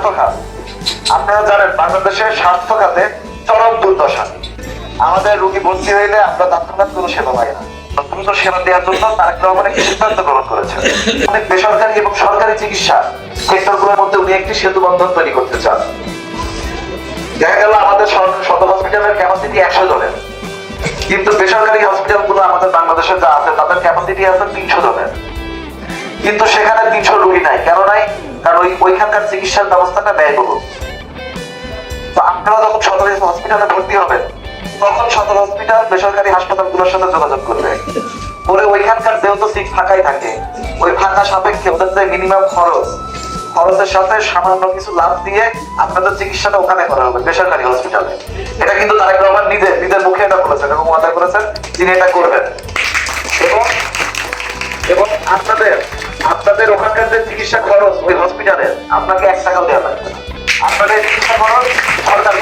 স্বাস্থ্য খাত, আপনারা জানেন বাংলাদেশের স্বাস্থ্য খাতে চরম দুর্দশা। আমাদের রোগী ভর্তি হইলে আমরা তৎক্ষণাৎ কোনো সেবা পাই না। দ্রুত সেবা দেওয়ার জন্য তারেক রহমান একটি সিদ্ধান্ত গ্রহণ করেছেন। অনেক বেসরকারি এবং সরকারি চিকিৎসা সেক্টরগুলোর মধ্যে উনি একটি সেতু বন্ধন তৈরি করতে চান। দেখা গেল আমাদের সদর হসপিটালের ক্যাপাসিটি 100 জনের, কিন্তু বেসরকারি হসপিটালগুলো আমাদের বাংলাদেশে যা আছে তাদের ক্যাপাসিটি আছে 300 জনের, কিন্তু সেখানে 300 রোগী নাই। কেন নাই? কারণ ওইখানকার চিকিৎসার ব্যবস্থাটা ব্যয়বহুল। তো আপনারা যখন সদর হসপিটালে ভর্তি হবেন তখন সদর হসপিটাল বেসরকারি হাসপাতালগুলোর সাথে যোগাযোগ করবে, পরে ওইখানকার যেহেতু সিট ফাঁকাই থাকে, ওই ফাঁকা সাপেক্ষে ওদের যে মিনিমাম খরচের সাথে সামান্য কিছু লাভ দিয়ে আপনাদের চিকিৎসাটা ওখানে করা হবে বেসরকারি হসপিটালে। এটা কিন্তু তারেক রহমান নিজের মুখে এটা বলেছেন এবং ওয়াদা করেছেন যিনি এটা করবেন। এবং আপনাদের ওখানকার যে চিকিৎসা খরচ ওই হসপিটালে আপনাকে 1 টাকাও দেওয়া লাগবে না, আপনাদের চিকিৎসা খরচ সরকার